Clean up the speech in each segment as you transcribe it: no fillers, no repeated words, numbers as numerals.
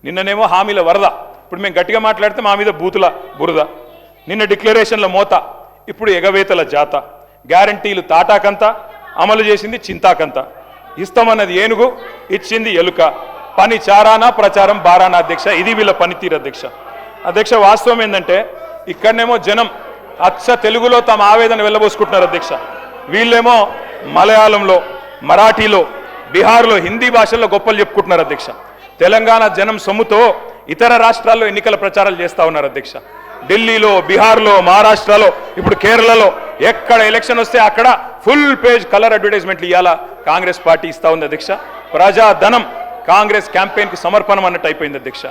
నిన్ననేమో హామీల వరద, ఇప్పుడు మేము గట్టిగా మాట్లాడితే మా మీద బూతుల బురద. నిన్న డిక్లరేషన్ల మోత, ఇప్పుడు ఎగవేతల జాత. గ్యారంటీలు తాటాకంత, అమలు చేసింది చింతాకంత. ఇస్తామన్నది ఏనుగు, ఇచ్చింది ఎలుక. పని చారానా, ప్రచారం బారానా అధ్యక్ష. ఇది వీళ్ళ పనితీరు అధ్యక్ష. అధ్యక్ష, వాస్తవం ఏంటంటే ఇక్కడనేమో జనం అచ్చ తెలుగులో తమ ఆవేదన వెళ్ళబోసుకుంటున్నారు అధ్యక్ష. వీళ్ళేమో మలయాళంలో, మరాఠీలో, బీహార్లో, హిందీ భాషల్లో గొప్పలు చెప్పుకుంటున్నారు అధ్యక్ష. తెలంగాణ జనం సొమ్ముతో ఇతర రాష్ట్రాల్లో ఎన్నికల ప్రచారాలు చేస్తూ ఉన్నారు అధ్యక్ష. ఢిల్లీలో, బీహార్లో, మహారాష్ట్రలో, ఇప్పుడు కేరళలో ఎక్కడ ఎలక్షన్ వస్తే అక్కడ ఫుల్ పేజ్ కలర్ అడ్వర్టైజ్మెంట్లు ఇవ్వాలా కాంగ్రెస్ పార్టీ ఇస్తా ఉంది అధ్యక్ష. ప్రజాధనం కాంగ్రెస్ క్యాంపెయిన్కి సమర్పణం అన్నట్టు అయిపోయింది అధ్యక్ష.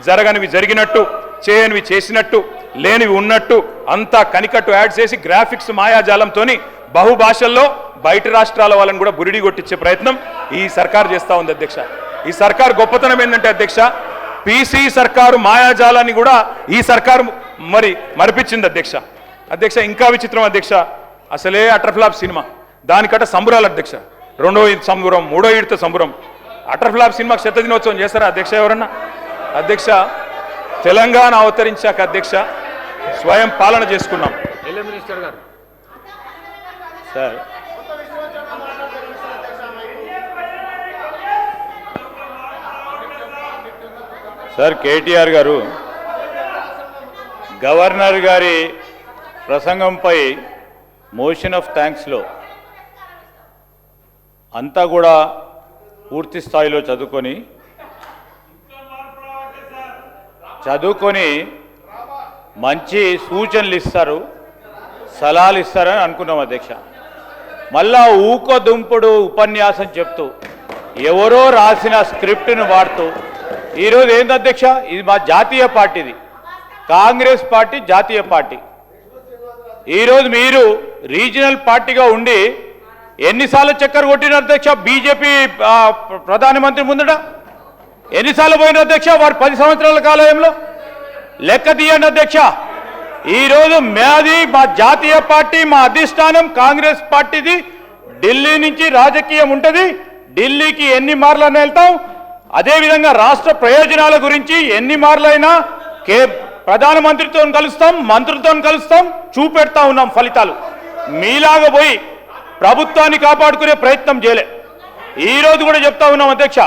జరగనివి జరిగినట్టు, చేయనివి చేసినట్టు, లేనివి ఉన్నట్టు అంతా కనికట్టు యాడ్ చేసి గ్రాఫిక్స్ మాయాజాలంతో బహుభాషల్లో బయట రాష్ట్రాల వాళ్ళని కూడా బురిడి కొట్టించే ప్రయత్నం ఈ సర్కారు చేస్తూ ఉంది అధ్యక్ష. ఈ సర్కారు గొప్పతనం ఏంటంటే అధ్యక్ష, పీసీ సర్కారు మాయాజాలాన్ని కూడా ఈ సర్కారు మరిపించింది అధ్యక్ష. అధ్యక్ష, ఇంకా విచిత్రం అధ్యక్ష, అసలే అటర్ఫ్లాప్ సినిమా, దానికట సంబరాలు అధ్యక్ష. రెండో సంబరం, మూడో ఈడితో సంబరం. అటర్ఫ్లాప్ సినిమాకి శత దినోత్సవం చేస్తారా అధ్యక్ష ఎవరన్నా? అధ్యక్ష, తెలంగాణ అవతరించాక అధ్యక్ష స్వయం పాలన చేసుకున్నాం. మినిస్టర్ గారు సార్, సార్ కేటీఆర్ గారు గవర్నర్ గారి ప్రసంగంపై మోషన్ ఆఫ్ థ్యాంక్స్లో అంతా కూడా పూర్తి స్థాయిలో చదువుకొని మంచి సూచనలు ఇస్తారు, సలహాలు ఇస్తారని అనుకున్నాం అధ్యక్ష. మళ్ళా ఊకదుంపుడు ఉపన్యాసం చెప్తూ ఎవరో రాసిన స్క్రిప్ట్ను వాడుతూ ఈరోజు ఏంది అధ్యక్ష, ఇది మా జాతీయ పార్టీది, కాంగ్రెస్ పార్టీ జాతీయ పార్టీ. ఈరోజు మీరు రీజనల్ పార్టీగా ఉండి ఎన్నిసార్లు చక్కర్ కొట్టిన అధ్యక్ష బీజేపీ ప్రధానమంత్రి ముందట? ఎన్నిసార్లు పోయిన అధ్యక్ష వారు 10 సంవత్సరాల కాలంలో? లెక్క తీయండి అధ్యక్ష. ఈరోజు మాది మా జాతీయ పార్టీ, మా అధిష్టానం కాంగ్రెస్ పార్టీది. ఢిల్లీ నుంచి రాజకీయం ఉంటుంది, ఢిల్లీకి ఎన్ని మార్లైనా వెళ్తాం. అదేవిధంగా రాష్ట్ర ప్రయోజనాల గురించి ఎన్ని మార్లైనా ప్రధానమంత్రితో కలుస్తాం, మంత్రులతో కలుస్తాం, చూపెడతా ఉన్నాం ఫలితాలు. మీలాగా పోయి ప్రభుత్వాన్ని కాపాడుకునే ప్రయత్నం చేయలే. ఈరోజు కూడా చెప్తా ఉన్నాం అధ్యక్ష,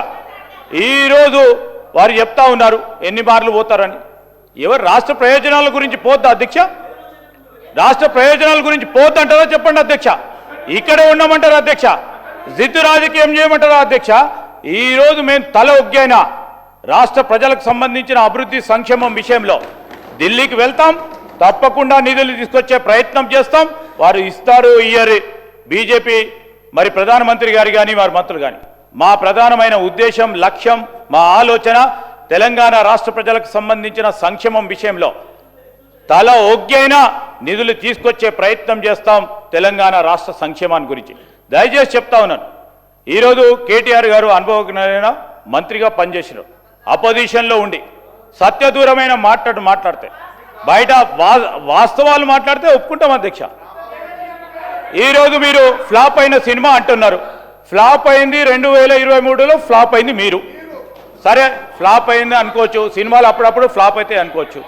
ఈరోజు వారు చెప్తా ఉన్నారు ఎన్ని మార్లు పోతారని. ఎవరు రాష్ట్ర ప్రయోజనాల గురించి పోద్దా అధ్యక్ష? రాష్ట్ర ప్రయోజనాల గురించి పోద్దంటారా చెప్పండి అధ్యక్ష. ఇక్కడే ఉండమంటారా అధ్యక్ష? జిద్దు రాజకీయం చేయమంటారా అధ్యక్ష? ఈరోజు మేము తల ఒగ్గైనా రాష్ట్ర ప్రజలకు సంబంధించిన అభివృద్ధి సంక్షేమం విషయంలో ఢిల్లీకి వెళ్తాం, తప్పకుండా నిధులు తీసుకొచ్చే ప్రయత్నం చేస్తాం. వారు ఇస్తారు ఇయ్యరు, బీజేపీ ప్రధానమంత్రి గారు కానీ వారి మంత్రులు కానీ. మా ప్రధానమైన ఉద్దేశం, లక్ష్యం, మా ఆలోచన తెలంగాణ రాష్ట్ర ప్రజలకు సంబంధించిన సంక్షేమం విషయంలో తల ఒగ్గైనా నిధులు తీసుకొచ్చే ప్రయత్నం చేస్తాం తెలంగాణ రాష్ట్ర సంక్షేమాన్ని గురించి. దయచేసి చెప్తా ఉన్నాను, ఈరోజు కేటీఆర్ గారు అనుభవజ్ఞులైన మంత్రిగా పనిచేసినారు. అపోజిషన్లో ఉండి సత్యదూరమైన మాట్లాడితే బయట వాస్తవాలు మాట్లాడితే ఒప్పుకుంటాం అధ్యక్ష. ఈరోజు మీరు ఫ్లాప్ అయిన సినిమా అంటున్నారు. ఫ్లాప్ అయింది 2023లో, ఫ్లాప్ అయింది మీరు. సరే, ఫ్లాప్ అయింది అనుకోవచ్చు, సినిమాలు అప్పుడప్పుడు ఫ్లాప్ అయితే అనుకోవచ్చు.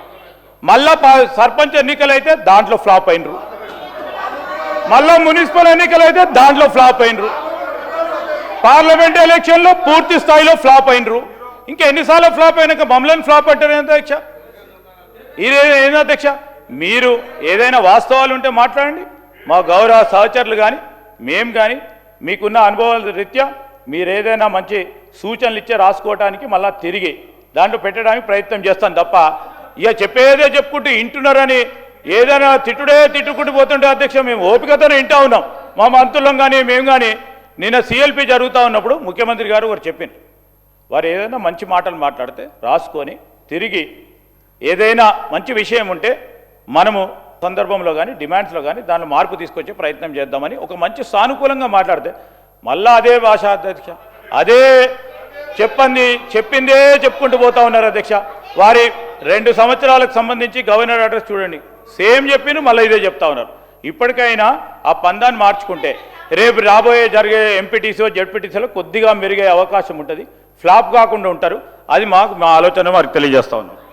మళ్ళా సర్పంచ్ ఎన్నికలు అయితే దాంట్లో ఫ్లాప్ అయినరు, మళ్ళా మున్సిపల్ ఎన్నికలు అయితే దాంట్లో ఫ్లాప్ అయినరు, పార్లమెంట్ ఎలక్షన్లో పూర్తి స్థాయిలో ఫ్లాప్ అయినరు. ఇంకా ఎన్నిసార్లు ఫ్లాప్ అయినాక మమ్మల్ని ఫ్లాప్ అంటారు అధ్యక్ష? ఏంది అధ్యక్ష? మీరు ఏదైనా వాస్తవాలు ఉంటే మాట్లాడండి. మా గౌరవ సహచరులు కానీ మేము కానీ మీకున్న అనుభవాల రీత్యా మీరు ఏదైనా మంచి సూచనలు ఇచ్చే రాసుకోవడానికి మళ్ళా తిరిగి దాంట్లో పెట్టడానికి ప్రయత్నం చేస్తాను తప్ప ఇక చెప్పేదే చెప్పుకుంటూ ఇంటున్నారని ఏదైనా తిట్టుకుంటూ పోతుంటే అధ్యక్ష మేము ఓపికతోనే వింటా ఉన్నాం. మా మంత్రులం కానీ మేము కానీ నిన్న సిఎల్పి జరుగుతూ ఉన్నప్పుడు ముఖ్యమంత్రి గారు వారు చెప్పారు, వారు ఏదైనా మంచి మాటలు మాట్లాడితే రాసుకొని తిరిగి ఏదైనా మంచి విషయం ఉంటే మనము సందర్భంలో కానీ డిమాండ్స్లో కానీ దానిలో మార్పు తీసుకొచ్చే ప్రయత్నం చేద్దామని ఒక మంచి సానుకూలంగా మాట్లాడితే మళ్ళా అదే భాష అధ్యక్ష, అదే చెప్పిందే చెప్పుకుంటూ పోతా ఉన్నారు అధ్యక్ష. వారి 2 సంవత్సరాలకు సంబంధించి గవర్నర్ అడ్రస్ చూడండి, సేమ్ చెప్పిన మళ్ళీ ఇదే చెప్తా ఉన్నారు. ఇప్పటికైనా ఆ పందాన్ని మార్చుకుంటే రేపు జరిగే ఎంపీటీసీ జెడ్పీటీసీలో కొద్దిగా మెరుగే అవకాశం ఉంటుంది. ఫ్లాప్ కాకుండా ఉంటారు. అది మా ఆలోచన వారికి తెలియజేస్తా ఉన్నాం.